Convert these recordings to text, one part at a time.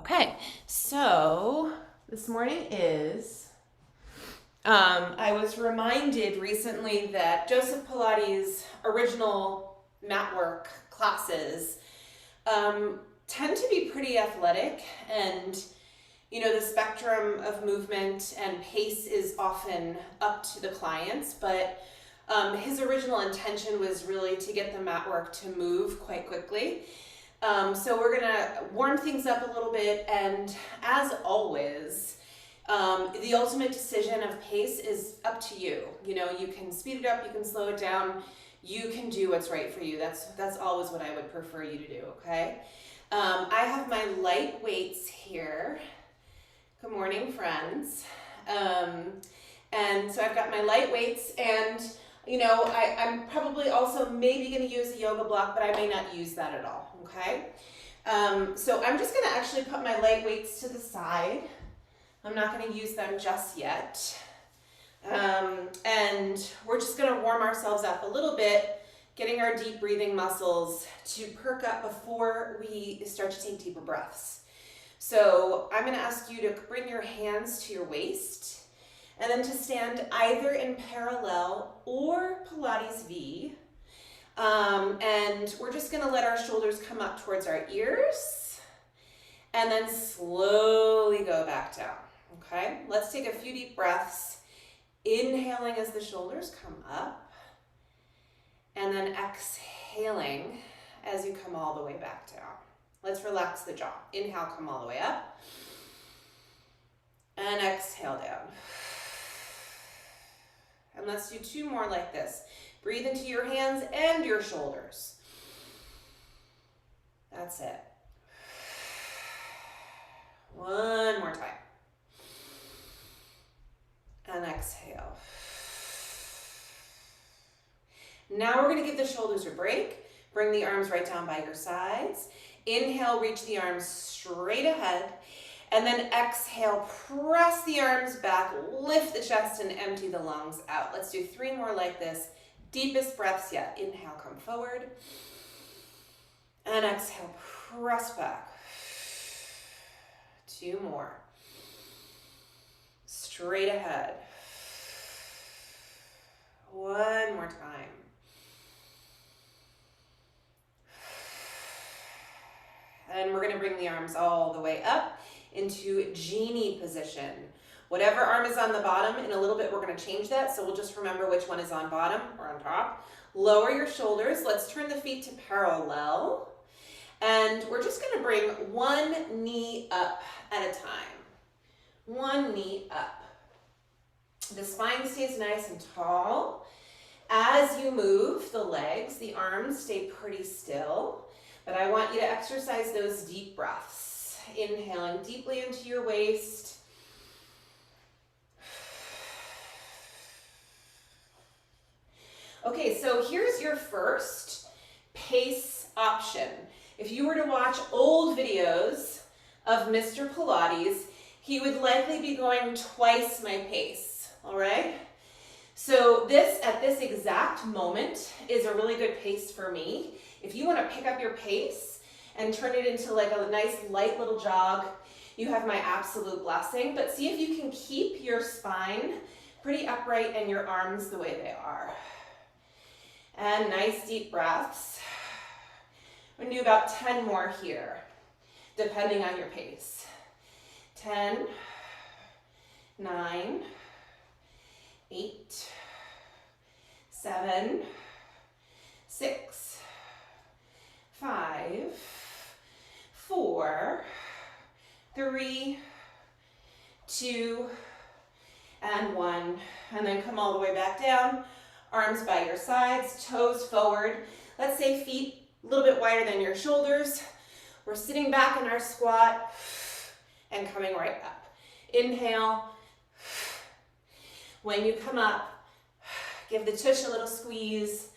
Okay, so this morning is, I was reminded recently that Joseph Pilates' original mat work classes tend to be pretty athletic, and the spectrum of movement and pace is often up to the clients, but his original intention was really to get the mat work to move quite quickly. So we're gonna warm things up a little bit, and as always, the ultimate decision of pace is up to you. You can speed it up, you can slow it down, you can do what's right for you. That's always what I would prefer you to do, okay? I have my light weights here. Good morning, friends. And so I've got my light weights, and I'm probably also maybe going to use a yoga block, but I may not use that at all, okay? So I'm just going to actually put my light weights to the side. I'm not going to use them just yet. And we're just going to warm ourselves up a little bit, getting our deep breathing muscles to perk up before we start to take deeper breaths. So I'm going to ask you to bring your hands to your waist, and then to stand either in parallel or Pilates V. And we're just gonna let our shoulders come up towards our ears and then slowly go back down, okay? Let's take a few deep breaths, inhaling as the shoulders come up, and then exhaling as you come all the way back down. Let's relax the jaw. Inhale, come all the way up, and exhale down. And let's do two more like this. Breathe into your hands and your shoulders. That's it. One more time. And exhale. Now we're going to give the shoulders a break. Bring the arms right down by your sides. Inhale, reach the arms straight ahead. And then exhale, press the arms back, lift the chest, and empty the lungs out. Let's do three more like this. Deepest breaths yet. Inhale, come forward. And exhale, press back. Two more. Straight ahead. One more time. And we're going to bring the arms all the way up into genie position. Whatever arm is on the bottom, in a little bit we're going to change that, so we'll just remember which one is on bottom or on top. Lower your shoulders. Let's turn the feet to parallel. And we're just going to bring one knee up at a time. One knee up. The spine stays nice and tall. As you move the legs, the arms stay pretty still, but I want you to exercise those deep breaths. Inhaling deeply into your waist. Okay, so here's your first pace option. If you were to watch old videos of Mr. Pilates, he would likely be going twice my pace, all right? So this, at this exact moment, is a really good pace for me. If you want to pick up your pace and turn it into like a nice light little jog, you have my absolute blessing. But see if you can keep your spine pretty upright and your arms the way they are. And nice deep breaths. We're gonna do about 10 more here, depending on your pace. 10, 9, 8, 7, 6, 5, 4, 3, 2, and 1. And then come all the way back down. Arms by your sides, toes forward. Let's say feet a little bit wider than your shoulders. We're sitting back in our squat and coming right up. Inhale. When you come up, give the tush a little squeeze.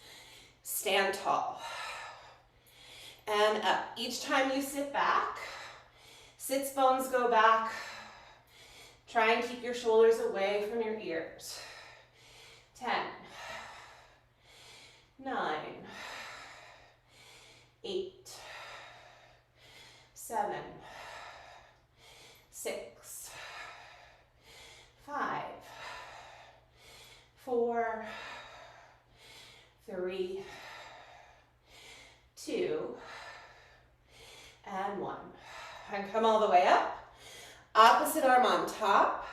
Stand tall. And up. Each time you sit back, sits bones go back. Try and keep your shoulders away from your ears. 10, 9, 8, 7, 3, 2, and 1. And come all the way up. Opposite arm on top.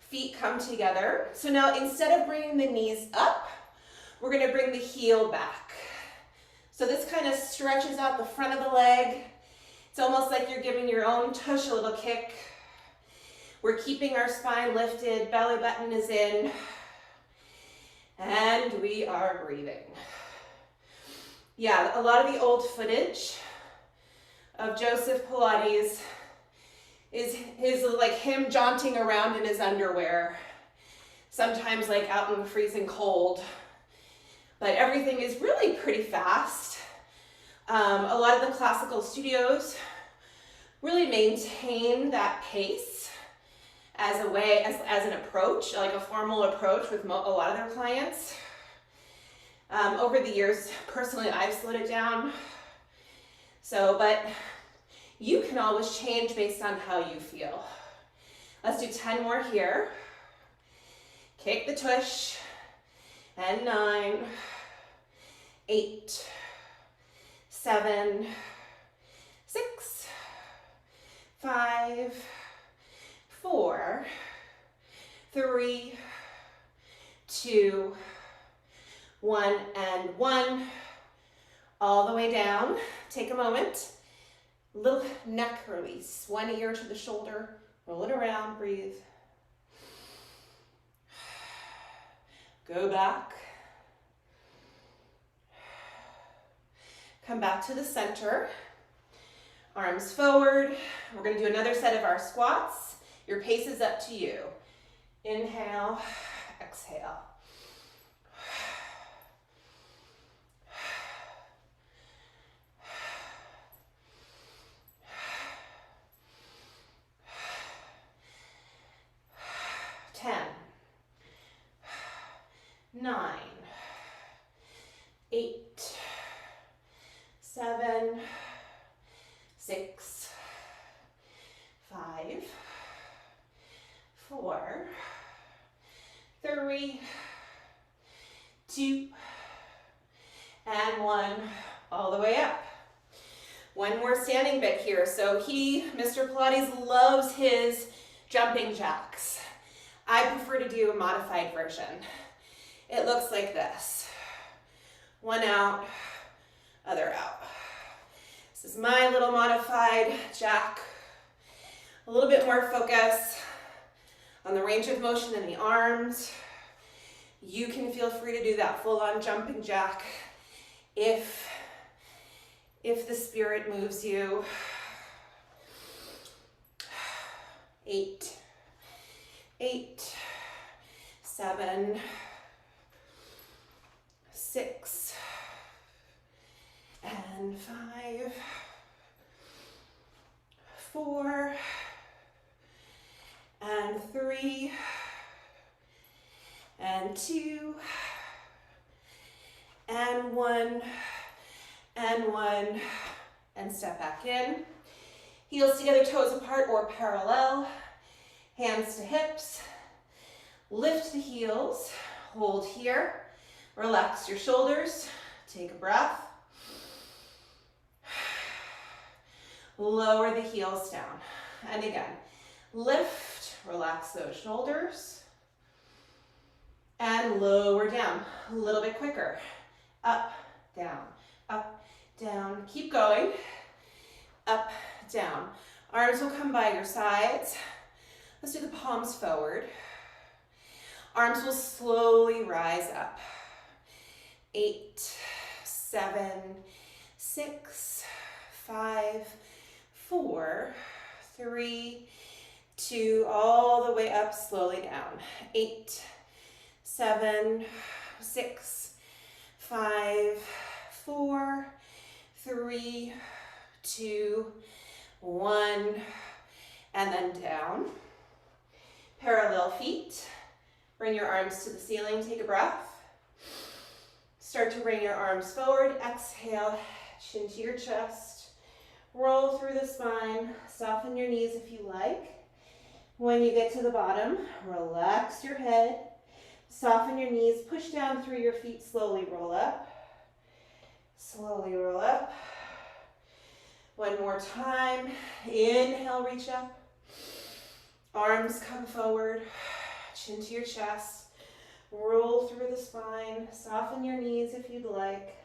Feet come together. So now instead of bringing the knees up, we're going to bring the heel back. So this kind of stretches out the front of the leg. It's almost like you're giving your own tush a little kick. We're keeping our spine lifted, belly button is in, and we are breathing. Yeah, a lot of the old footage of Joseph Pilates is like him jaunting around in his underwear, sometimes like out in the freezing cold. But everything is really pretty fast. A lot of the classical studios really maintain that pace as a way, as an approach, like a formal approach with a lot of their clients. Over the years, personally, I've slowed it down. So, but you can always change based on how you feel. Let's do 10 more here. Kick the tush. And 9, 8, 7, 6, 5, 4, 3, 2, 1, and 1. All the way down. Take a moment. Little neck release. One ear to the shoulder. Roll it around. Breathe. Go back. Come back to the center. Arms forward. We're going to do another set of our squats. Your pace is up to you. Inhale, exhale. Ten, 9, 8, 7, 6, 5, 4, 3, 2, and 1, all the way up. One more standing bit here. So Mr. Pilates loves his jumping jacks. I prefer to do a modified version. It looks like this. One out, other out. This is my little modified jack. A little bit more focus on the range of motion in the arms. You can feel free to do that full-on jumping jack if the spirit moves you. 8, 8, 7, 6, and 5, 4, and 3, and 2, and 1, and 1, and step back in. Heels together, toes apart or parallel. Hands to hips. Lift the heels. Hold here. Relax your shoulders. Take a breath. Lower the heels down. And again, lift, relax those shoulders. And lower down. A little bit quicker. Up, down, up, down. Keep going. Up, down. Arms will come by your sides. Let's do the palms forward. Arms will slowly rise up. 8, 7, 6, 5, 4, 3, 2, all the way up, slowly down. 8, 7, 6, 5, 4, 3, 2, 1, and then down. Parallel feet. Bring your arms to the ceiling, take a breath. Start to bring your arms forward. Exhale, chin to your chest. Roll through the spine. Soften your knees if you like. When you get to the bottom, relax your head. Soften your knees, push down through your feet, slowly roll up. Slowly roll up. One more time. Inhale, reach up. Arms come forward, chin to your chest. Roll through the spine. Soften your knees if you'd like.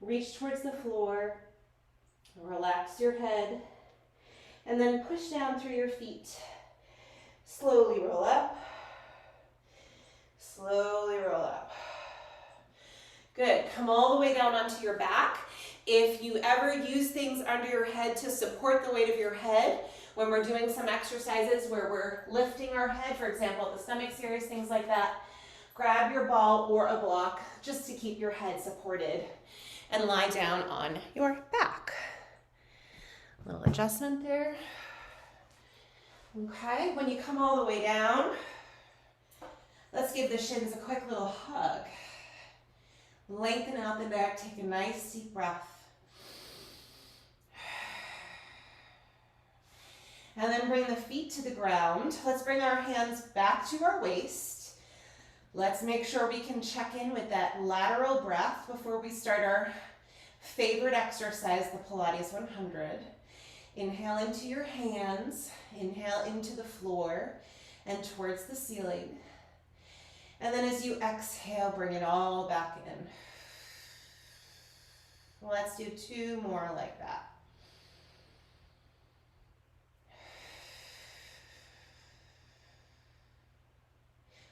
Reach towards the floor. Relax your head. And then push down through your feet. Slowly roll up. Slowly roll up. Good. Come all the way down onto your back. If you ever use things under your head to support the weight of your head, when we're doing some exercises where we're lifting our head, for example, the stomach series, things like that, grab your ball or a block just to keep your head supported and lie down on your back. A little adjustment there. Okay, when you come all the way down, let's give the shins a quick little hug. Lengthen out the neck, take a nice deep breath. And then bring the feet to the ground. Let's bring our hands back to our waist. Let's make sure we can check in with that lateral breath before we start our favorite exercise, the Pilates 100. Inhale into your hands, inhale into the floor and towards the ceiling. And then as you exhale, bring it all back in. Let's do 2 more like that.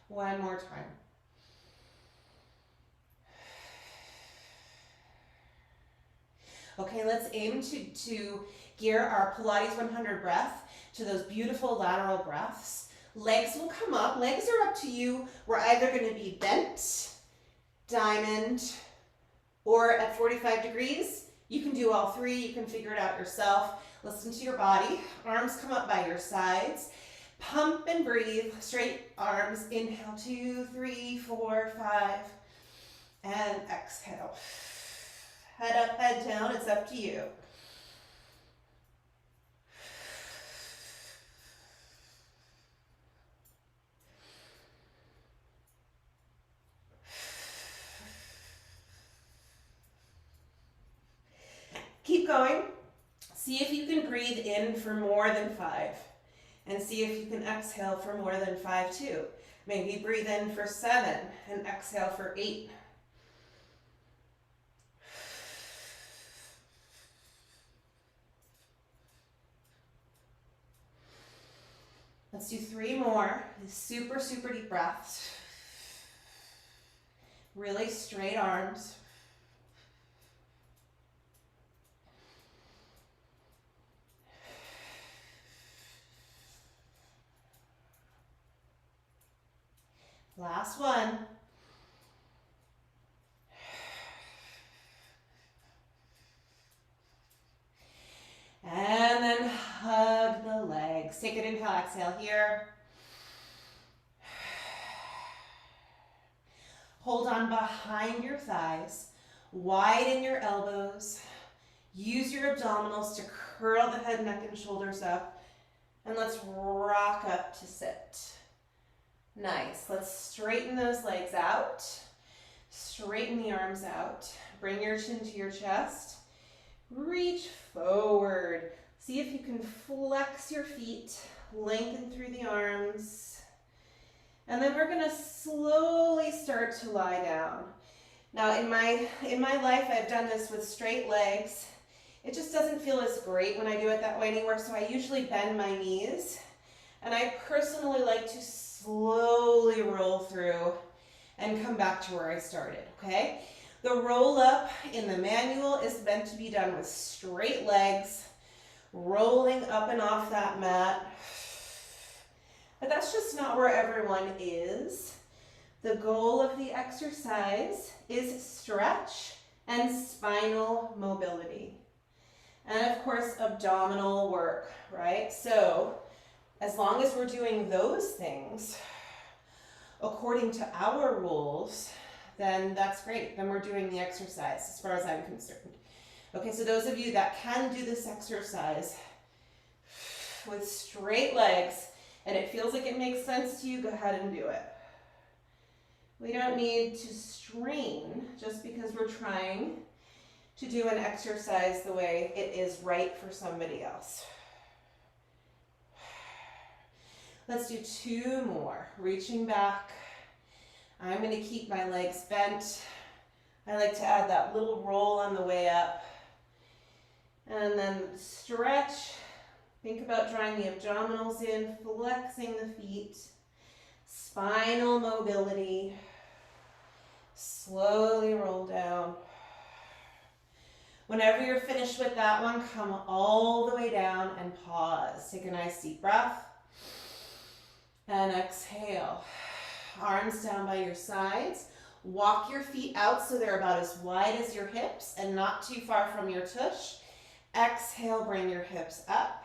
One more time. Okay, let's aim to gear our Pilates 100 breath to those beautiful lateral breaths. Legs will come up. Legs are up to you. We're either going to be bent, diamond, or at 45 degrees. You can do all 3. You can figure it out yourself. Listen to your body. Arms come up by your sides. Pump and breathe. Straight arms. Inhale, 2, 3, 4, 5. And exhale. Head up, head down. It's up to you. Keep going. See if you can breathe in for more than 5. And see if you can exhale for more than 5 too. Maybe breathe in for 7 and exhale for 8. Let's do 3 more. Super, super deep breaths. Really straight arms. Last one. And then hug the legs. Take an inhale, exhale here. Hold on behind your thighs. Widen your elbows. Use your abdominals to curl the head, neck, and shoulders up. And let's rock up to sit. Nice. Let's straighten those legs out. Straighten the arms out. Bring your chin to your chest. Reach forward. See if you can flex your feet. Lengthen through the arms. And then we're going to slowly start to lie down. Now in my life, I've done this with straight legs. It just doesn't feel as great when I do it that way anymore, so I usually bend my knees. And I personally like to slowly roll through and come back to where I started, okay? The roll up in the manual is meant to be done with straight legs, rolling up and off that mat. But that's just not where everyone is. The goal of the exercise is stretch and spinal mobility. And of course, abdominal work, right? So as long as we're doing those things according to our rules, then that's great. Then we're doing the exercise as far as I'm concerned. Okay, so those of you that can do this exercise with straight legs and it feels like it makes sense to you, go ahead and do it. We don't need to strain just because we're trying to do an exercise the way it is right for somebody else. Let's do 2 more. Reaching back. I'm going to keep my legs bent. I like to add that little roll on the way up. And then stretch. Think about drawing the abdominals in, flexing the feet. Spinal mobility. Slowly roll down. Whenever you're finished with that one, come all the way down and pause. Take a nice deep breath. And exhale. Arms down by your sides. Walk your feet out so they're about as wide as your hips and not too far from your tush. Exhale, bring your hips up.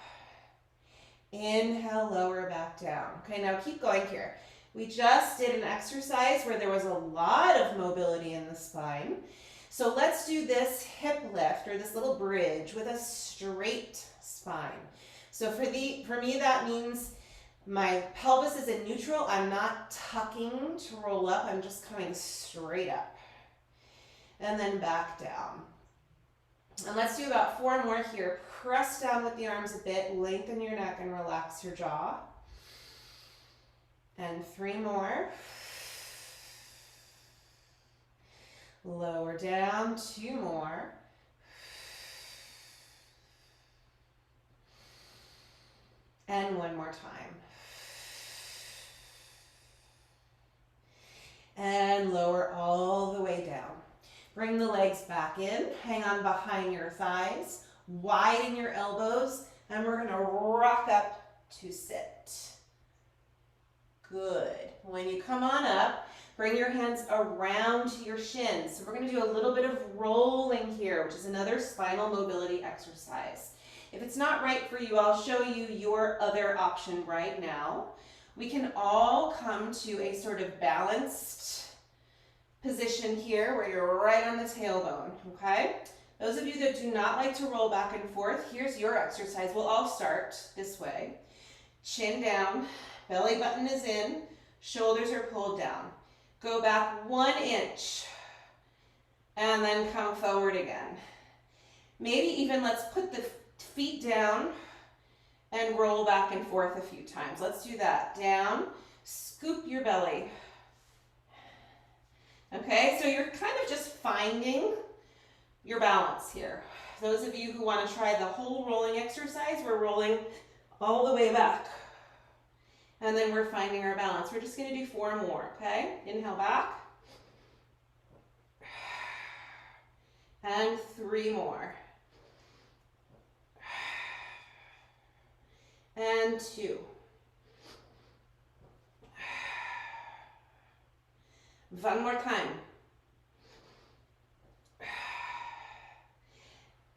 Inhale, lower back down. Okay, now keep going here. We just did an exercise where there was a lot of mobility in the spine. So let's do this hip lift or this little bridge with a straight spine. So for me that means my pelvis is in neutral. I'm not tucking to roll up. I'm just coming straight up. And then back down. And let's do about 4 more here. Press down with the arms a bit. Lengthen your neck and relax your jaw. And 3 more. Lower down. 2 more. And 1 more time. And lower all the way down. Bring the legs back in. Hang on behind your thighs. Widen your elbows. And we're going to rock up to sit. Good. When you come on up, bring your hands around to your shins. So we're going to do a little bit of rolling here, which is another spinal mobility exercise. If it's not right for you, I'll show you your other option right now. We can all come to a sort of balanced position here where you're right on the tailbone, okay? Those of you that do not like to roll back and forth, here's your exercise. We'll all start this way. Chin down, belly button is in, shoulders are pulled down. Go back 1 inch and then come forward again. Maybe even let's put the feet down and roll back and forth a few times. Let's do that. Down, scoop your belly. Okay, so you're kind of just finding your balance here. Those of you who want to try the whole rolling exercise, we're rolling all the way back. And then we're finding our balance. We're just going to do 4 more, okay? Inhale back. And 3 more. And 2. One more time.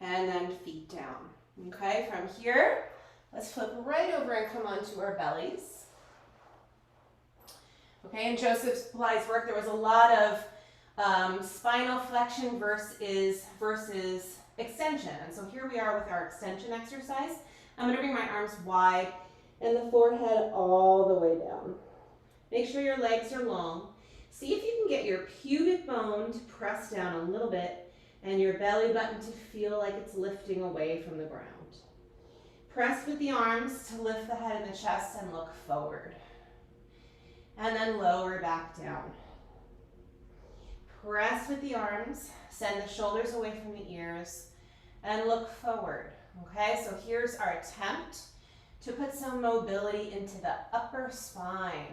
And then feet down. Okay, from here, let's flip right over and come onto our bellies. Okay, in Joseph's Pilates work, there was a lot of spinal flexion versus extension. And so here we are with our extension exercise. I'm going to bring my arms wide and the forehead all the way down. Make sure your legs are long. See if you can get your pubic bone to press down a little bit and your belly button to feel like it's lifting away from the ground. Press with the arms to lift the head and the chest and look forward. And then lower back down. Press with the arms, send the shoulders away from the ears, and look forward. Okay, so here's our attempt to put some mobility into the upper spine.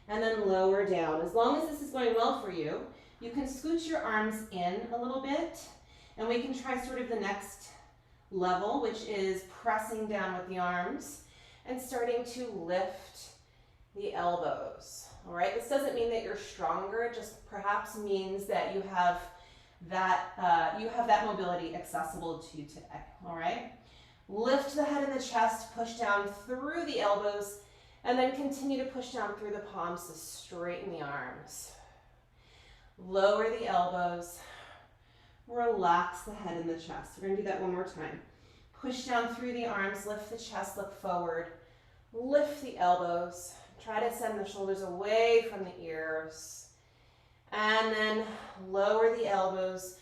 And then lower down. As long as this is going well for you, you can scooch your arms in a little bit, and we can try sort of the next level, which is pressing down with the arms and starting to lift the elbows. All right, this doesn't mean that you're stronger, it just perhaps means that you have that mobility accessible to you today. All right, lift the head and the chest, push down through the elbows, and then continue to push down through the palms to straighten the arms. Lower the elbows, relax the head and the chest. We're going to do that one more time. Push down through the arms, lift the chest, look forward, lift the elbows. Try to send the shoulders away from the ears And then lower the elbows,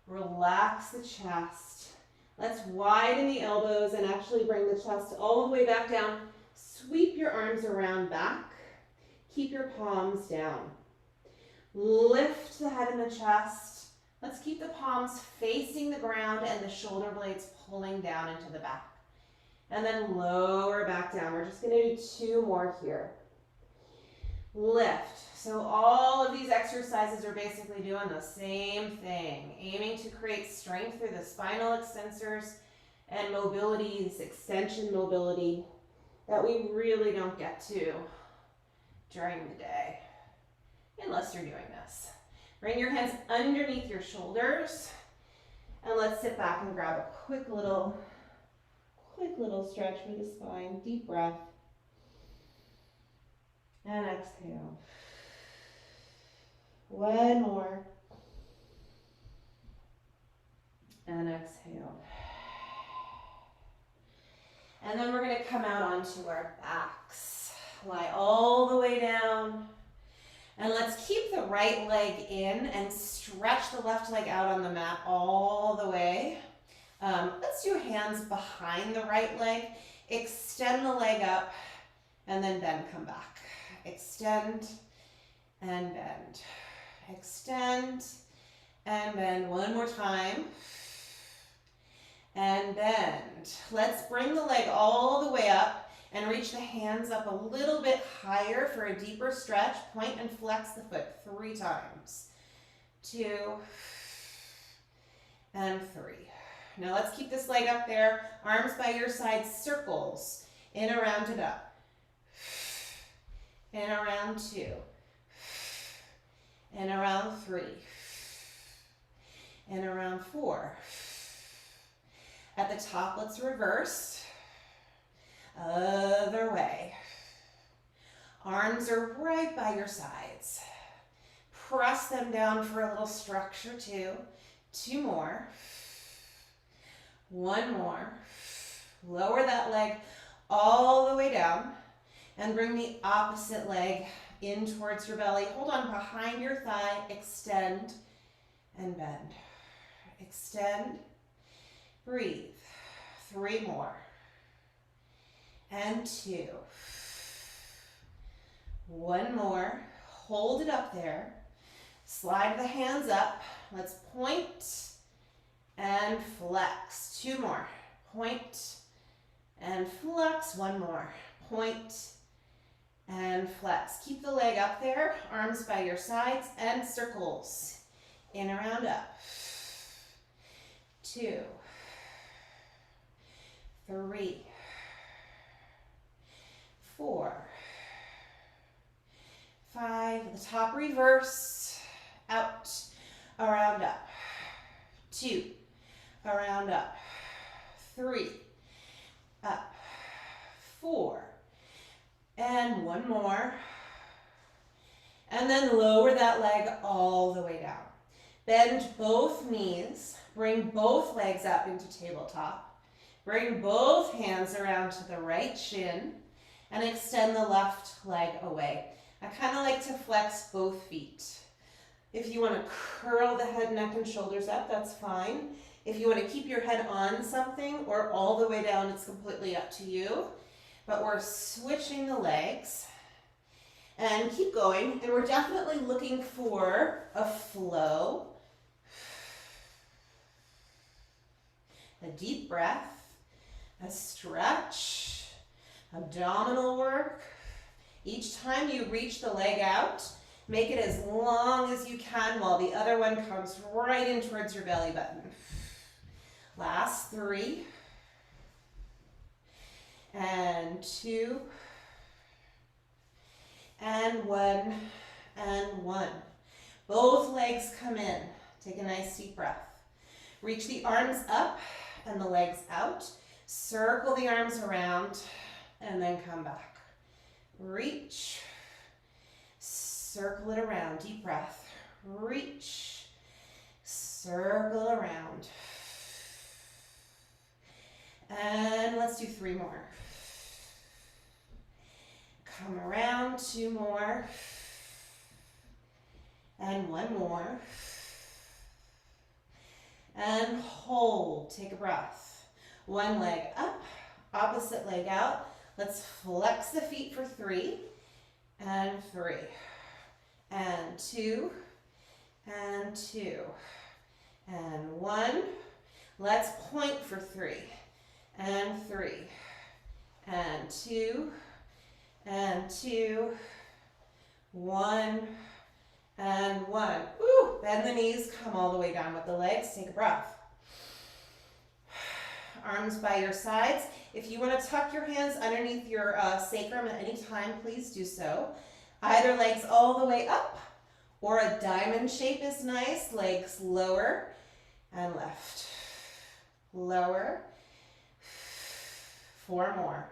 relax the chest. Let's widen the elbows and actually bring the chest all the way back down. Sweep your arms around back. Keep your palms down. Lift the head and the chest. Let's keep the palms facing the ground and the shoulder blades pulling down into the back. And then lower back down. We're just going to do 2 more here. Lift. So all of these exercises are basically doing the same thing, aiming to create strength through the spinal extensors and mobility, this extension mobility that we really don't get to during the day, unless you're doing this. Bring your hands underneath your shoulders, and let's sit back and grab a quick little stretch for the spine. Deep breath. And exhale. One more. And exhale. And then we're going to come out onto our backs. Lie all the way down. And let's keep the right leg in and stretch the left leg out on the mat all the way. Let's do hands behind the right leg. Extend the leg up and then bend, come back. Extend and bend. Extend and bend. One more time. And bend. Let's bring the leg all the way up and reach the hands up a little bit higher for a deeper stretch. Point and flex the foot 3 times. 2 and 3. Now let's keep this leg up there. Arms by your side, circles. In, around, and up. And around 2. And around 3. And around 4. At the top, let's reverse. Other way. Arms are right by your sides. Press them down for a little structure, 2. 2 more. 1 more. Lower that leg all the way down and bring the opposite leg in towards your belly. Hold on behind your thigh, extend and bend. Extend, breathe. 3 more. And 2. 1 more. Hold it up there. Slide the hands up. Let's point and flex. 2 more. Point and flex. 1 more. Point and flex. Keep the leg up there. Arms by your sides and circles. In, around, up. 2. 3. 4. 5. At the top, reverse. Out. Around, up. 2. Around, up. 3. Up. 4. And 1 more. And then lower that leg all the way down. Bend both knees. Bring both legs up into tabletop. Bring both hands around to the right shin and extend the left leg away. I kind of like to flex both feet. If you want to curl the head, neck, and shoulders up, that's fine. If you want to keep your head on something or all the way down, it's completely up to you. But we're switching the legs and keep going. And we're definitely looking for a flow. A deep breath. A stretch, abdominal work. Each time you reach the leg out, make it as long as you can while the other one comes right in towards your belly button. Last 3. And 2. And 1. And 1. Both legs come in. Take a nice deep breath. Reach the arms up and the legs out. Circle the arms around and then come back. Reach. Circle it around. Deep breath. Reach. Circle around. And let's do 3 more. Come around. 2 more. And one more. And hold. Take a breath. One leg up, opposite leg out. Let's flex the feet for 3. And 3. And 2. And 2. And 1. Let's point for 3. And 3. And 2. And 2. 1. And 1. Woo! Bend the knees, come all the way down with the legs. Take a breath. Arms by your sides. If you want to tuck your hands underneath your sacrum at any time, please do so. Either legs all the way up, or a diamond shape is nice. Legs lower and left. Lower. 4 more.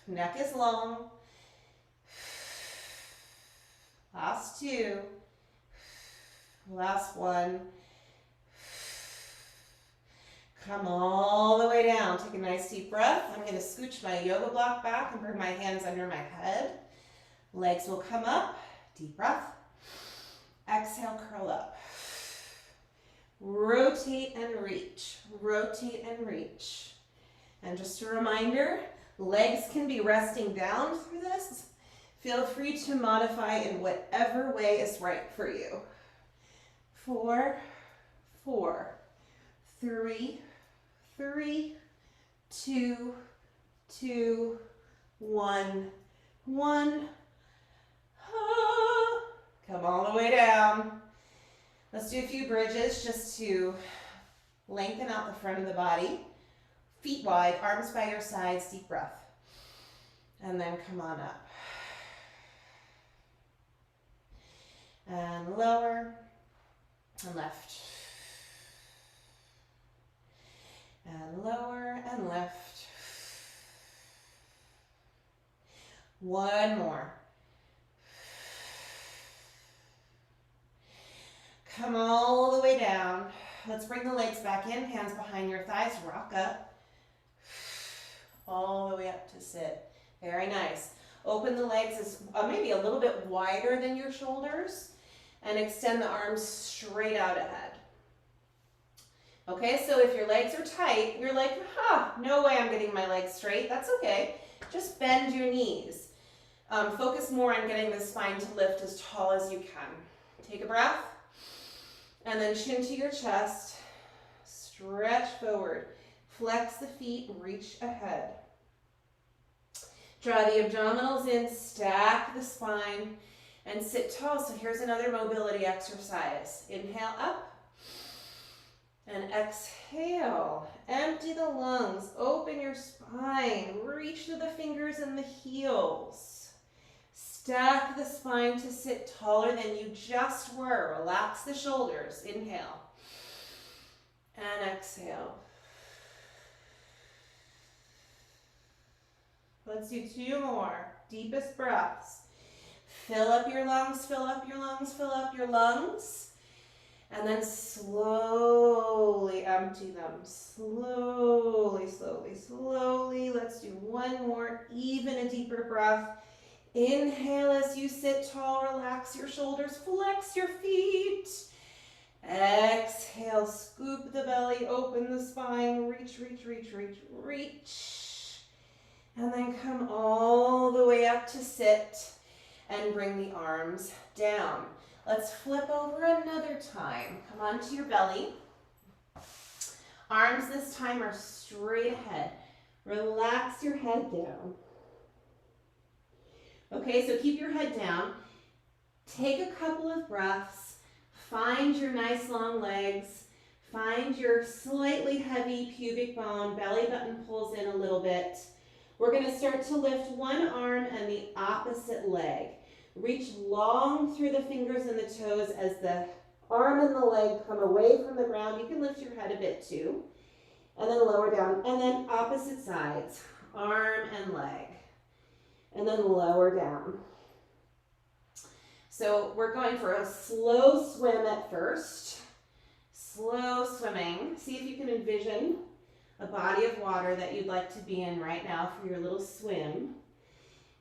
Neck is long. Last 2. Last 1. Come all the way down. Take a nice deep breath. I'm going to scooch my yoga block back and bring my hands under my head. Legs will come up. Deep breath. Exhale, curl up. Rotate and reach. Rotate and reach. And just a reminder, legs can be resting down through this. Feel free to modify in whatever way is right for you. 4, 4, 3, 3, 2, 2, 1, 1. Come all the way down. Let's do a few bridges just to lengthen out the front of the body. Feet wide, arms by your sides, deep breath. And then come on up. And lower and left. And lower and left. One more. Come all the way down. Let's bring the legs back in, hands behind your thighs, rock up. All the way up to sit. Very nice. Open the legs as maybe a little bit wider than your shoulders and extend the arms straight out ahead. Okay, so if your legs are tight, you're like, no way I'm getting my legs straight. That's okay. Just bend your knees. Focus more on getting the spine to lift as tall as you can. Take a breath. And then chin to your chest. Stretch forward. Flex the feet, reach ahead. Draw the abdominals in, stack the spine, and sit tall. So here's another mobility exercise. Inhale up, and exhale. Empty the lungs, open your spine, reach to the fingers and the heels. Stack the spine to sit taller than you just were. Relax the shoulders. Inhale, and exhale. Let's do 2 more. Deepest breaths. Fill up your lungs, fill up your lungs, fill up your lungs. And then slowly empty them. Slowly, slowly, slowly. Let's do 1 more, even a deeper breath. Inhale as you sit tall, relax your shoulders, flex your feet. Exhale, scoop the belly, open the spine, reach, reach, reach, reach, reach. And then come all the way up to sit and bring the arms down. Let's flip over another time. Come onto your belly. Arms this time are straight ahead. Relax your head down. Okay, so keep your head down. Take a couple of breaths. Find your nice long legs. Find your slightly heavy pubic bone. Belly button pulls in a little bit. We're going to start to lift one arm and the opposite leg. Reach long through the fingers and the toes as the arm and the leg come away from the ground. You can lift your head a bit too. And then lower down. And then opposite sides. Arm and leg. And then lower down. So we're going for a slow swim at first. Slow swimming. See if you can envision a body of water that you'd like to be in right now for your little swim.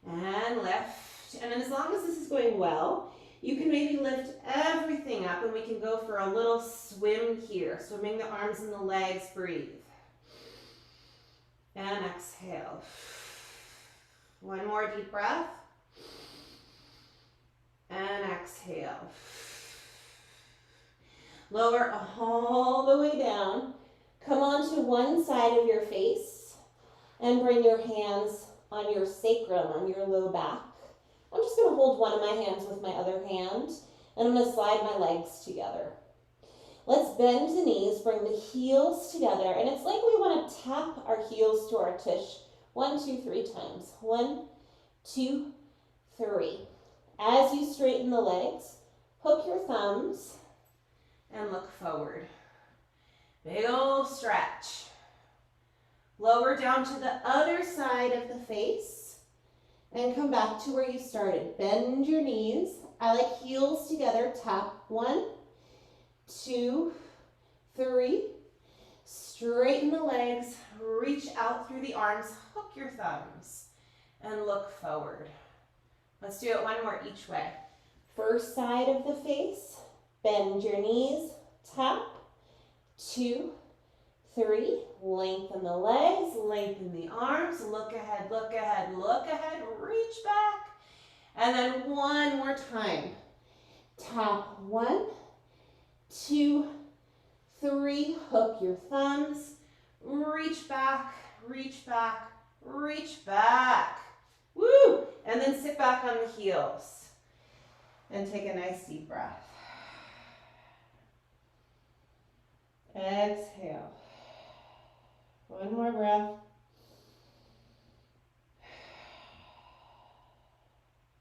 And left. And as long as this is going well, You can maybe lift everything up and we can go for a little swim here. Swimming the arms and the legs, breathe. And exhale. One more deep breath. And exhale. Lower all the way down. Come onto one side of your face and bring your hands on your sacrum, on your low back. I'm just going to hold one of my hands with my other hand, and I'm going to slide my legs together. Let's bend the knees, bring the heels together, and it's like we want to tap our heels to our tush 1, 2, 3 times. 1, 2, 3. As you straighten the legs, hook your thumbs and look forward. Big old stretch. Lower down to the other side of the face and come back to where you started. Bend your knees. I like heels together. Tap 1, 2, 3. Straighten the legs. Reach out through the arms. Hook your thumbs and look forward. Let's do it one more each way. First side of the face. Bend your knees. Tap. 2, 3. Lengthen the legs. Lengthen the arms. Look ahead, look ahead, look ahead. Reach back. And then one more time. Tap 1, 2, 3. Hook your thumbs. Reach back, reach back, reach back. Woo! And then sit back on the heels. And take a nice deep breath. Exhale. One more breath.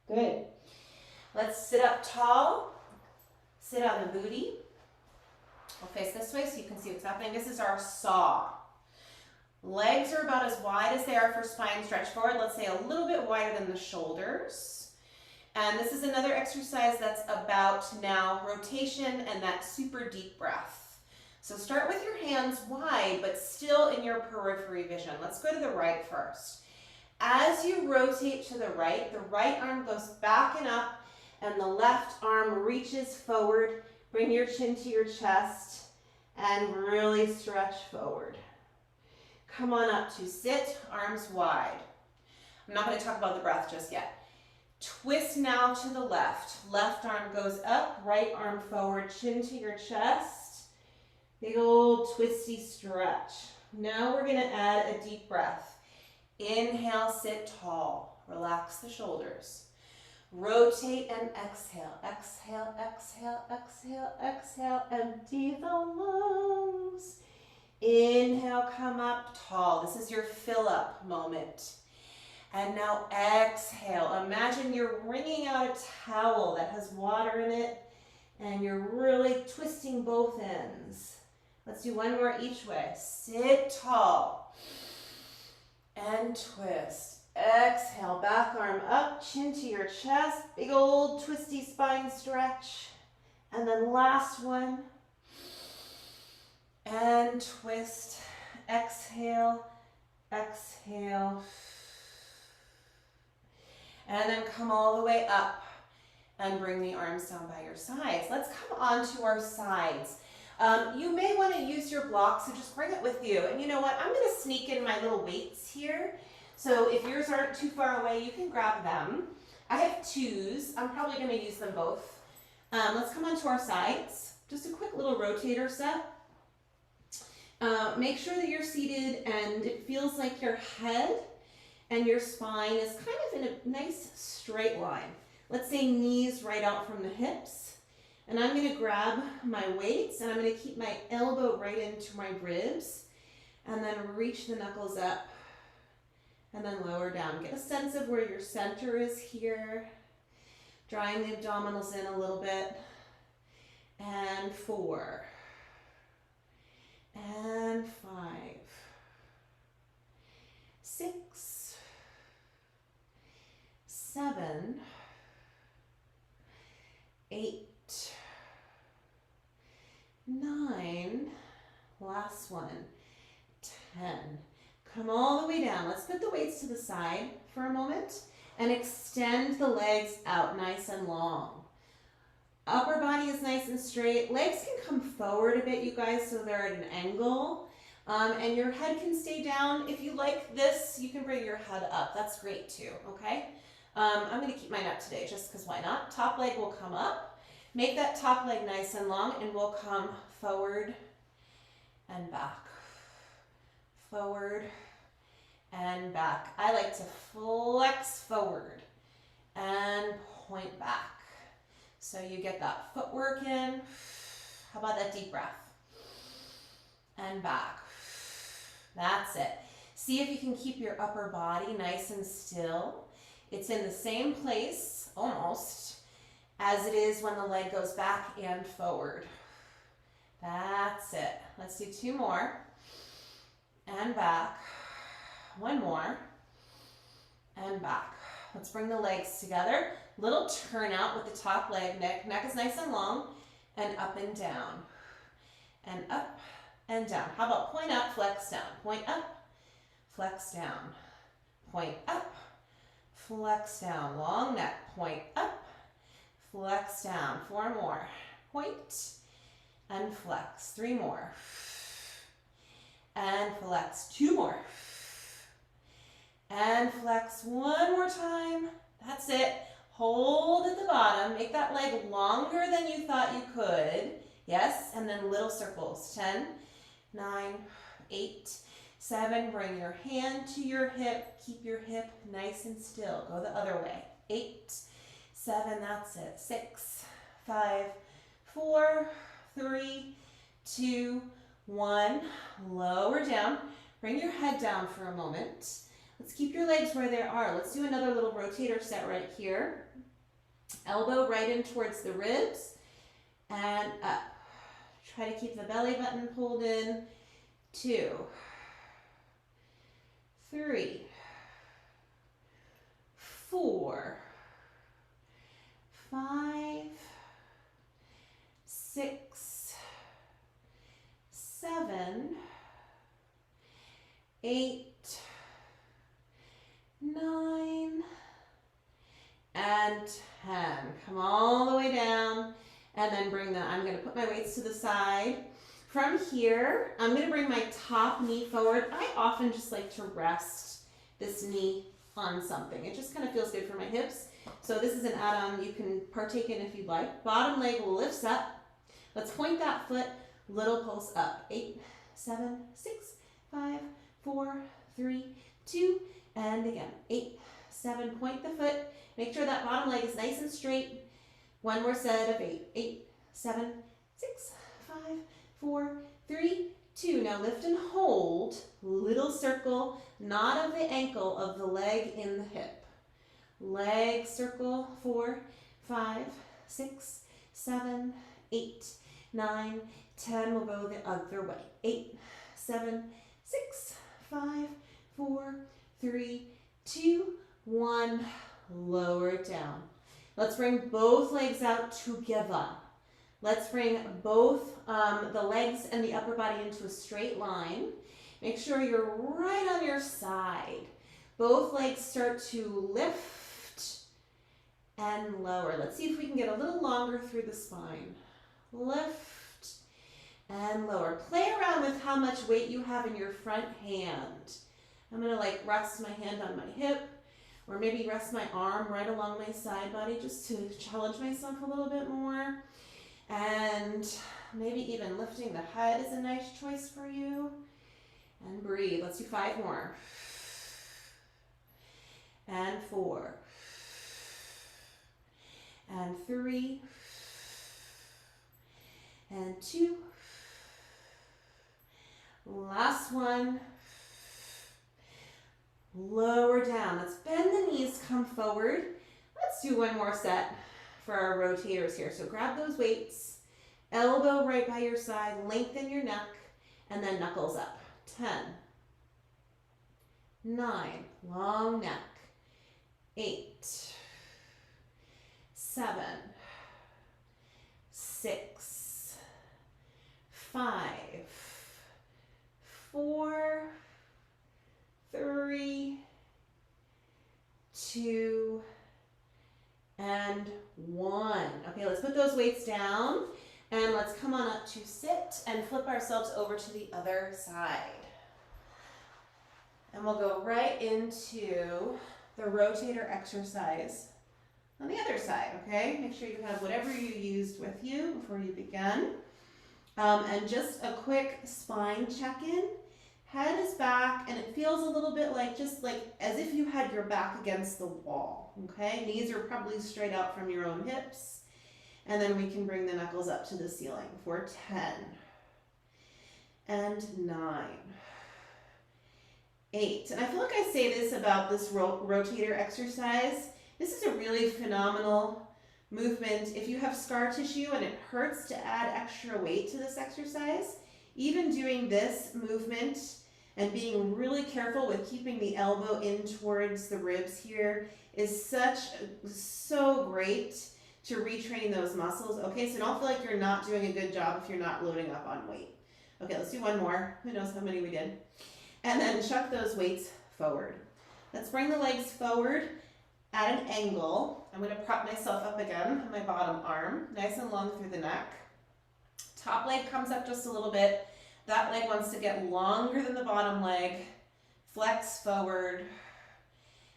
Good. Let's sit up tall. Sit on the booty. We'll face this way so you can see what's happening. This is our saw. Legs are about as wide as they are for spine stretch forward. Let's say a little bit wider than the shoulders. And this is another exercise that's about now rotation and that super deep breath. So start with your hands wide, but still in your periphery vision. Let's go to the right first. As you rotate to the right arm goes back and up, and the left arm reaches forward. Bring your chin to your chest, and really stretch forward. Come on up to sit, arms wide. I'm not going to talk about the breath just yet. Twist now to the left. Left arm goes up, right arm forward, chin to your chest. Big old twisty stretch. Now we're going to add a deep breath. Inhale, sit tall. Relax the shoulders. Rotate and exhale. Exhale, exhale, exhale, exhale. Empty the lungs. Inhale, come up tall. This is your fill up moment. And now exhale. Imagine you're wringing out a towel that has water in it and you're really twisting both ends. Let's do one more each way. Sit tall and twist. Exhale, back arm up, chin to your chest. Big old twisty spine stretch. And then last one. And twist. Exhale, exhale. And then come all the way up and bring the arms down by your sides. Let's come on to our sides. You may want to use your blocks, so just bring it with you. And you know what? I'm going to sneak in my little weights here. So if yours aren't too far away, you can grab them. I have 2s. I'm probably going to use them both. Let's come on to our sides. Just a quick little rotator set. Make sure that you're seated and it feels like your head and your spine is kind of in a nice straight line. Let's say knees right out from the hips. And I'm going to grab my weights and I'm going to keep my elbow right into my ribs and then reach the knuckles up and then lower down. Get a sense of where your center is here. Drawing the abdominals in a little bit. And 4. And 5. 6. 7. 8. 9, last one, 10. Come all the way down. Let's put the weights to the side for a moment and extend the legs out nice and long. Upper body is nice and straight. Legs can come forward a bit, you guys, so they're at an angle. And your head can stay down. If you like this, you can bring your head up. That's great too, okay? I'm gonna keep mine up today just because why not? Top leg will come up. Make that top leg nice and long and we'll come forward and back. Forward and back. I like to flex forward and point back. So you get that footwork in. How about that deep breath? And back. That's it. See if you can keep your upper body nice and still. It's in the same place, almost, as it is when the leg goes back and forward. That's it. Let's do 2 more. And back. 1 more. And back. Let's bring the legs together. Little turnout with the top leg. Neck is nice and long. And up and down. And up and down. How about point up, flex down. Point up, flex down. Point up, flex down. Long neck. Point up, flex down. 4 more. Point and flex. 3 more. And flex. 2 more. And flex 1 more time. That's it. Hold at the bottom. Make that leg longer than you thought you could. Yes, and then little circles. 10, 9, 8, 7. Bring your hand to your hip. Keep your hip nice and still. Go the other way. 8, 7. That's it. 6, 5, 4, 3, 2, 1. Lower down. Bring your head down for a moment. Let's keep your legs where they are. Let's do another little rotator set right here. Elbow right in towards the ribs and up. Try to keep the belly button pulled in. 2, 3, 4, 5, 6, 7, 8, 9, and 10. Come all the way down and then bring the, I'm going to put my weights to the side. From here, I'm going to bring my top knee forward. I often just like to rest this knee on something. It just kind of feels good for my hips. So this is an add-on you can partake in if you'd like. Bottom leg lifts up. Let's point that foot, little pulse up. 8, 7, 6, 5, 4, 3, 2, and again. 8, 7, point the foot. Make sure that bottom leg is nice and straight. 1 more set of 8. 8, 7, 6, 5, 4, 3, 2. Now lift and hold. Little circle, not of the ankle, of the leg in the hip. Leg circle. 4, 5, 6, 7, 8, 9, 10. We'll go the other way. 8, 7, 6, 5, 4, 3, 2, 1. Lower it down. Let's bring both legs out together. Let's bring both the legs and the upper body into a straight line. Make sure you're right on your side. Both legs start to lift and lower. Let's see if we can get a little longer through the spine. Lift and lower. Play around with how much weight you have in your front hand. I'm going to like rest my hand on my hip, or maybe rest my arm right along my side body just to challenge myself a little bit more. And maybe even lifting the head is a nice choice for you. And breathe. Let's do 5 more. And 4. And 3. And 2. Last one. Lower down. Let's bend the knees, come forward. Let's do 1 more set for our rotators here. So grab those weights, elbow right by your side, lengthen your neck, and then knuckles up. 10, 9, long neck, 8, 7, 6, 5, 4, 3, 2, and 1. Okay, let's put those weights weights down, and let's come on up to sit and flip ourselves over to the other side. And we'll go right into the rotator exercise on the other side, okay? Make sure you have whatever you used with you before you begin. And just a quick spine check-in. Head is back, and it feels a little bit like just like as if you had your back against the wall, okay? Knees are probably straight out from your own hips. And then we can bring the knuckles up to the ceiling for 10 and 9, 8. And I feel like I say this about this rotator exercise. This is a really phenomenal movement. If you have scar tissue and it hurts to add extra weight to this exercise, even doing this movement and being really careful with keeping the elbow in towards the ribs here is so great to retrain those muscles. Okay, so don't feel like you're not doing a good job if you're not loading up on weight. Okay, let's do one more. Who knows how many we did? And then chuck those weights forward. Let's bring the legs forward at an angle. I'm going to prop myself up again on my bottom arm, nice and long through the neck. Top leg comes up just a little bit. That leg wants to get longer than the bottom leg. Flex forward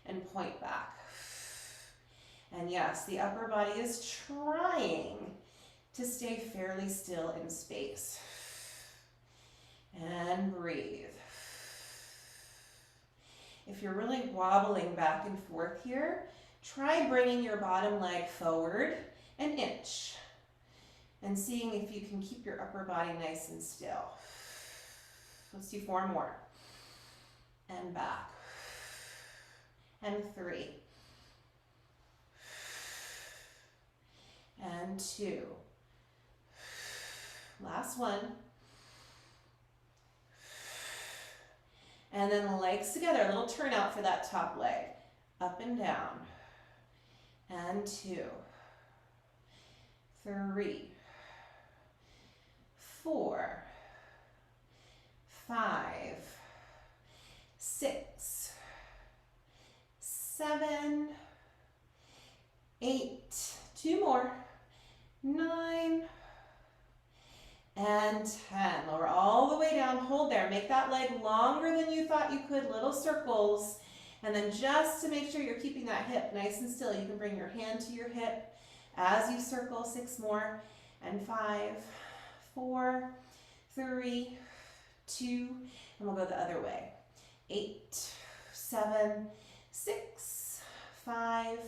and point back. And yes, the upper body is trying to stay fairly still in space. And breathe. If you're really wobbling back and forth here, try bringing your bottom leg forward an inch and seeing if you can keep your upper body nice and still. Let's do 4 more. And back. And 3. And 2. Last one. And then the legs together, a little turnout for that top leg. Up and down. And 2, 3, 4, 5, 6, 7, 8, 2 more, 9, and 10. Lower all the way down, hold there. Make that leg longer than you thought you could, little circles. And then just to make sure you're keeping that hip nice and still, you can bring your hand to your hip as you circle. 6 more, and 5, 4, 3, 2, and we'll go the other way. 8, 7, 6, 5,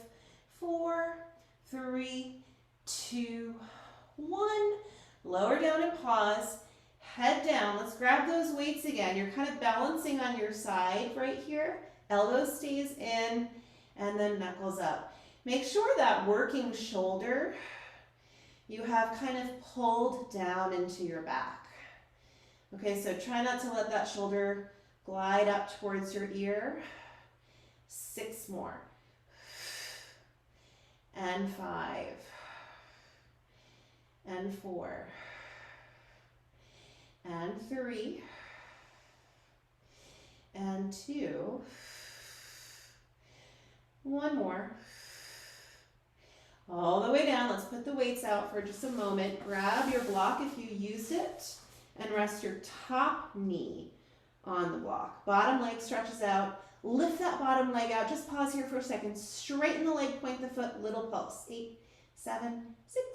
4, 3, 2, 1. Lower down and pause. Head down. Let's grab those weights again. You're kind of balancing on your side right here. Elbow stays in, and then knuckles up. Make sure that working shoulder you have kind of pulled down into your back. Okay, so try not to let that shoulder glide up towards your ear. 6 more. And 5. And 4. And 3. And 2. 1 more. All the way down. Let's put the weights out for just a moment. Grab your block if you used it and rest your top knee on the block. Bottom leg stretches out. Lift that bottom leg out. Just pause here for a second. Straighten the leg, point the foot, little pulse. 8, 7, 6,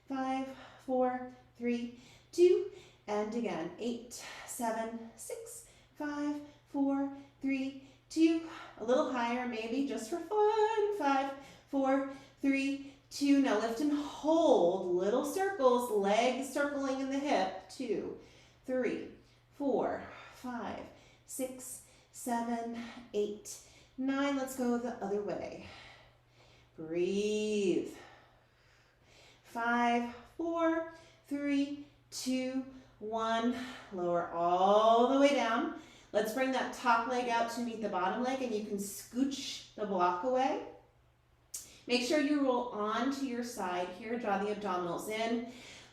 5, 4, 3, 2, and again. 8, 7, 6, 5, 4, 3, 2. A little higher maybe just for fun. 5, 4, 3, 2. Now lift and hold. Little circles, legs circling in the hip. 2, 3, 4, 5, 6, 7, 8, 9. Let's go the other way. Breathe. 5, 4, 3, 2, 1. Lower all the way down. Let's bring that top leg out to meet the bottom leg, and you can scooch the block away. Make sure you roll onto your side here. Draw the abdominals in.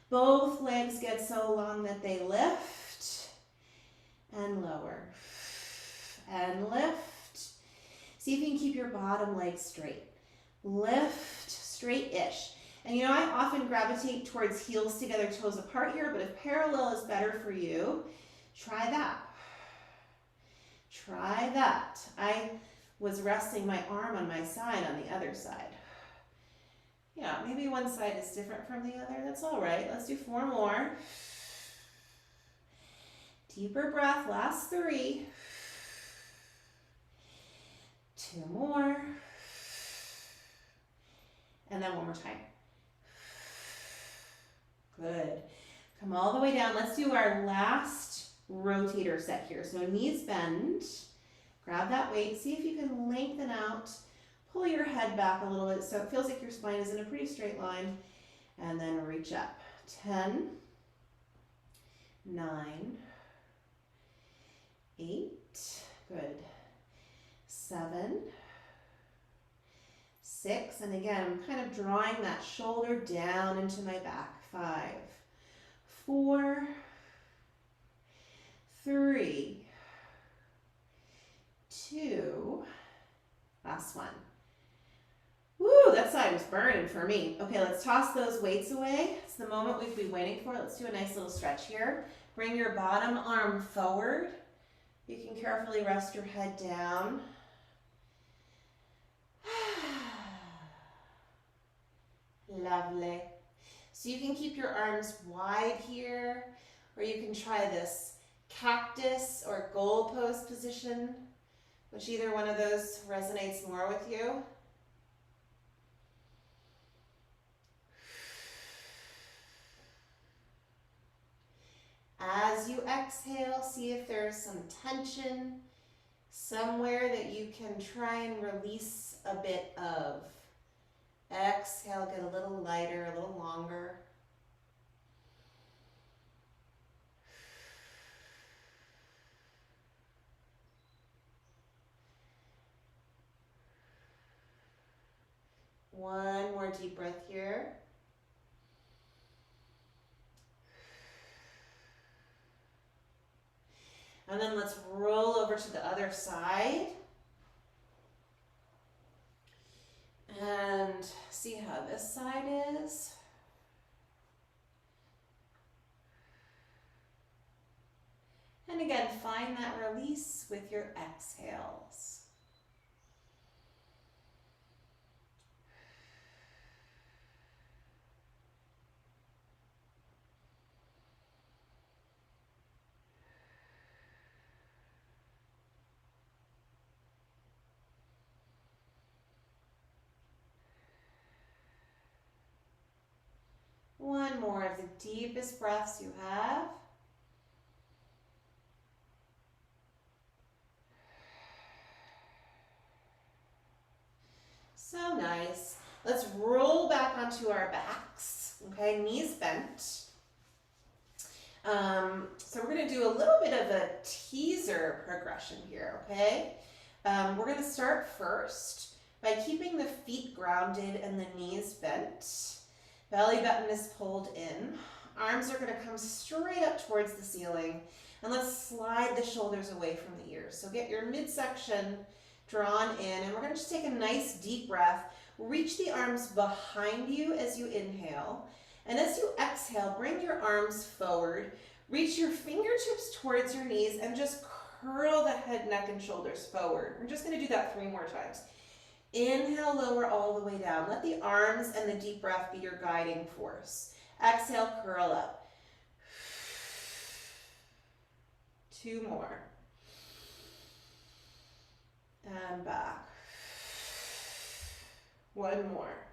Both legs get so long that they lift and lower and lift. See if you can keep your bottom leg straight. Lift straight-ish. And you know, I often gravitate towards heels together, toes apart here, but if parallel is better for you, try that. Try that. I was resting my arm on my side on the other side. Yeah, maybe one side is different from the other. That's all right. Let's do 4 more. Deeper breath, last 3. 2 more. And then 1 more time. Good. Come all the way down. Let's do our last rotator set here. So knees bend. Grab that weight. See if you can lengthen out. Pull your head back a little bit so it feels like your spine is in a pretty straight line. And then reach up. 10, 9, 8, good. 7, 6, and again, I'm kind of drawing that shoulder down into my back. 5, 4, 3, 2, last one. Woo, that side was burning for me. Okay, let's toss those weights away. It's the moment we've been waiting for. Let's do a nice little stretch here. Bring your bottom arm forward. You can carefully rest your head down. Lovely. So you can keep your arms wide here, or you can try this cactus or goalpost position, which either one of those resonates more with you. As you exhale, see if there's some tension somewhere that you can try and release a bit of. Exhale, get a little lighter, a little longer. One more deep breath here. And then let's roll over to the other side. And see how this side is. And again, find that release with your exhales. One more of the deepest breaths you have. So nice. Let's roll back onto our backs, okay, knees bent. So we're going to do a little bit of a teaser progression here, okay? We're going to start first by keeping the feet grounded and the knees bent. Belly button is pulled in. Arms are going to come straight up towards the ceiling. And let's slide the shoulders away from the ears. So get your midsection drawn in. And we're going to just take a nice deep breath. Reach the arms behind you as you inhale. And as you exhale, bring your arms forward. Reach your fingertips towards your knees and just curl the head, neck, and shoulders forward. We're just going to do that 3 more times. Inhale, lower all the way down. Let the arms and the deep breath be your guiding force. Exhale, curl up. 2 more. And back. 1 more.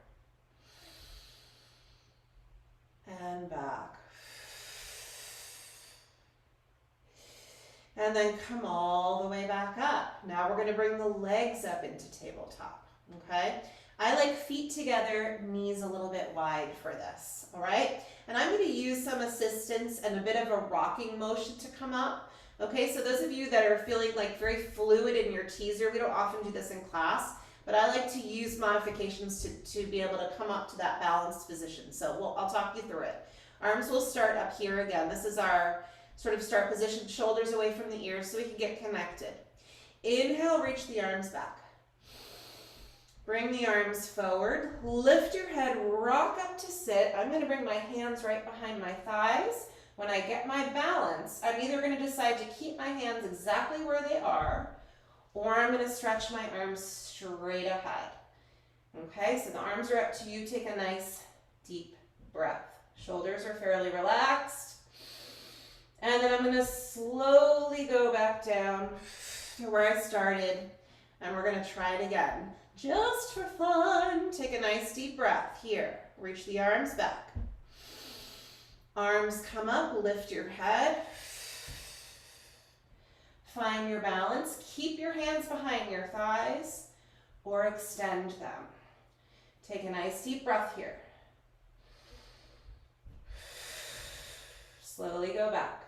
And back. And then come all the way back up. Now we're going to bring the legs up into tabletop. Okay, I like feet together, knees a little bit wide for this, all right? And I'm going to use some assistance and a bit of a rocking motion to come up. Okay, so those of you that are feeling like very fluid in your teaser, we don't often do this in class, but I like to use modifications to be able to come up to that balanced position. So I'll talk you through it. Arms will start up here again. This is our sort of start position, shoulders away from the ears so we can get connected. Inhale, reach the arms back. Bring the arms forward, lift your head, rock up to sit. I'm going to bring my hands right behind my thighs. When I get my balance, I'm either going to decide to keep my hands exactly where they are, or I'm going to stretch my arms straight ahead. Okay, so the arms are up to you. Take a nice deep breath. Shoulders are fairly relaxed. And then I'm going to slowly go back down to where I started, and we're going to try it again. Just for fun, take a nice deep breath here. Reach the arms back. Arms come up, lift your head. Find your balance. Keep your hands behind your thighs or extend them. Take a nice deep breath here. Slowly go back.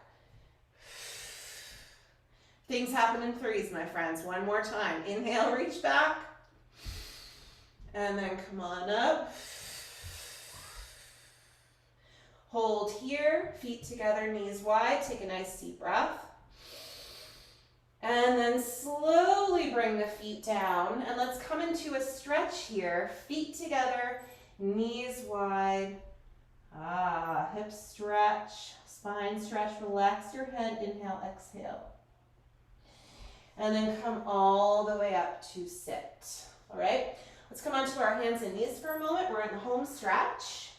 Things happen in threes, my friends. One more time. Inhale, reach back. And then come on up. Hold here, feet together, knees wide. Take a nice deep breath. And then slowly bring the feet down. And let's come into a stretch here. Feet together, knees wide. Hips stretch, spine stretch. Relax your head. Inhale, exhale. And then come all the way up to sit. All right? Let's come onto our hands and knees for a moment. We're in the home stretch.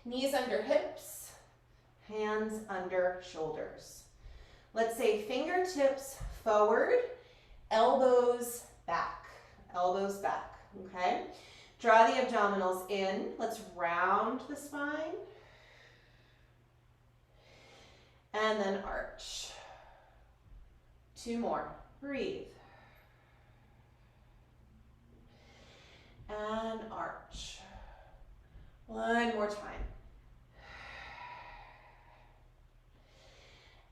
Knees under hips, hands under shoulders. Let's say fingertips forward, elbows back, okay? Draw the abdominals in. Let's round the spine. And then arch. 2 more. Breathe. And arch. 1 more time.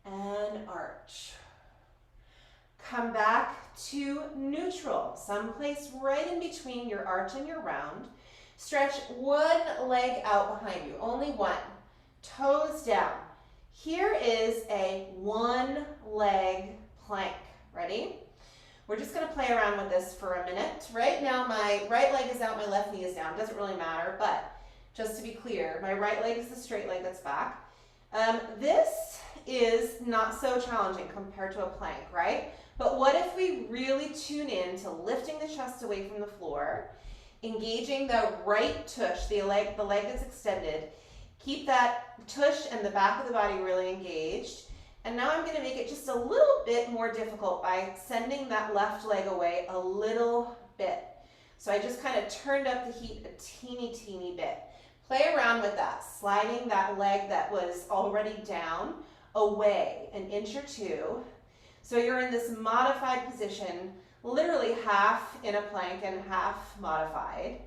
And arch. Come back to neutral, someplace right in between your arch and your round. Stretch one leg out behind you, only one. Toes down. Here is a one leg plank. Ready? We're just going to play around with this for a minute. Right now my right leg is out, my left knee is down. Doesn't really matter, but just to be clear, my right leg is the straight leg that's back. This is not so challenging compared to a plank, right? But what if we really tune in to lifting the chest away from the floor, engaging the right tush, the leg that's extended, keep that tush and the back of the body really engaged. And now I'm going to make it just a little bit more difficult by sending that left leg away a little bit. So I just kind of turned up the heat a teeny bit. Play around with that, sliding that leg that was already down away an inch or 2. So you're in this modified position, literally half in a plank and half modified.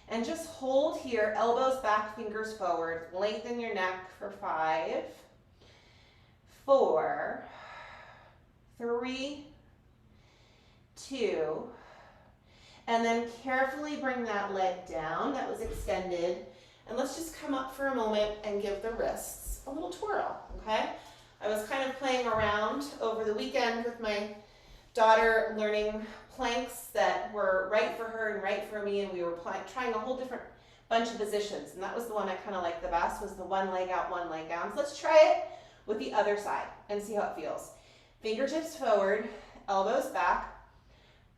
And just hold here, elbows back, fingers forward. Lengthen your neck for 5, 4, 3, 2, and then carefully bring that leg down that was extended. And let's just come up for a moment and give the wrists a little twirl, okay? I was kind of playing around over the weekend with my daughter, learning planks that were right for her and right for me, and we were trying a whole different bunch of positions, and that was the one I kind of liked the best, was the one leg out, one leg down. So let's try it with the other side and see how it feels. Fingertips forward, elbows back,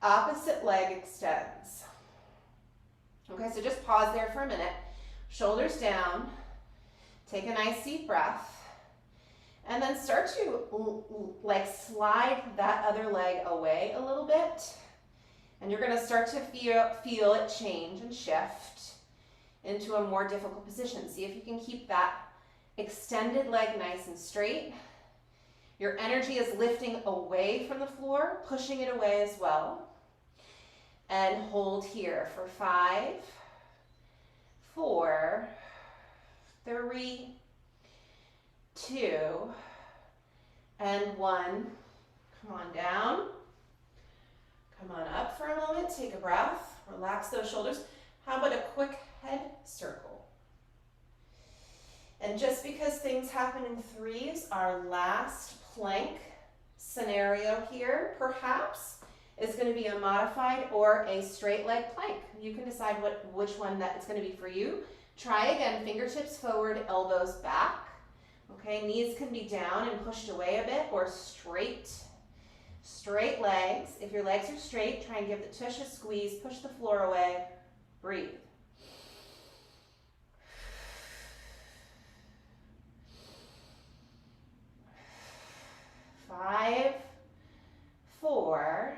opposite leg extends. Okay, so just pause there for a minute. Shoulders down, take a nice deep breath, and then start to like slide that other leg away a little bit. And you're gonna start to feel it change and shift into a more difficult position. See if you can keep that extended leg nice and straight. Your energy is lifting away from the floor, pushing it away as well. And hold here for 5, 4, 3, 2, and 1. Come on down. Come on up for a moment. Take a breath. Relax those shoulders. How about a quick head circle? And just because things happen in threes, our last plank scenario here, perhaps is going to be a modified or a straight leg plank. You can decide which one that it's going to be for you. Try again, fingertips forward, elbows back. Okay, knees can be down and pushed away a bit, or straight. Straight legs. If your legs are straight, try and give the tush a squeeze, push the floor away, breathe. Five, 4,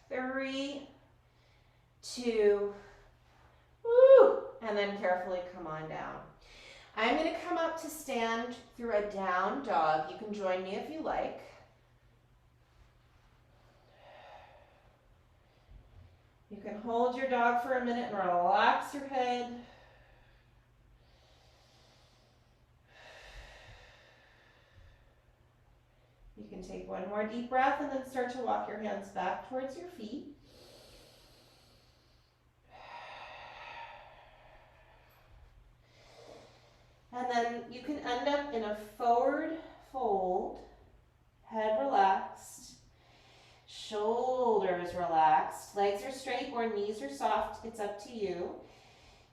3, 2, woo, and then carefully come on down. I'm going to come up to stand through a down dog. You can join me if you like. You can hold your dog for a minute and relax your head. You can take one more deep breath and then start to walk your hands back towards your feet. And then you can end up in a forward fold, head relaxed, shoulders relaxed, legs are straight or knees are soft, it's up to you.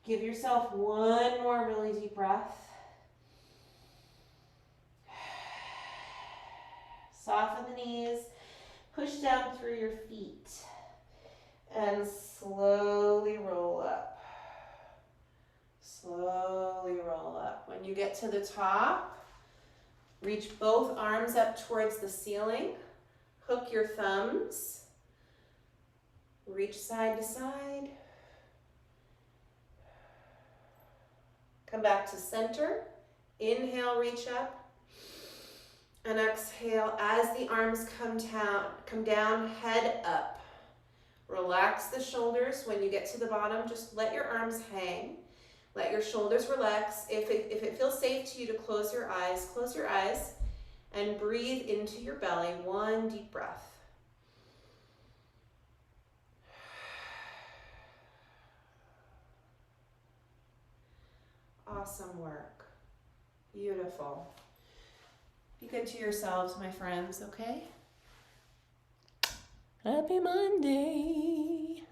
Give yourself one more really deep breath. Soften the knees, push down through your feet, and slowly roll up. Slowly roll up. When you get to the top, reach both arms up towards the ceiling. Hook your thumbs. Reach side to side. Come back to center. Inhale, reach up. And exhale as the arms come down, head up. Relax the shoulders. When you get to the bottom, just let your arms hang. Let your shoulders relax. If it feels safe to you to close your eyes and breathe into your belly. One deep breath. Awesome work. Beautiful. Be good to yourselves, my friends, okay? Happy Monday.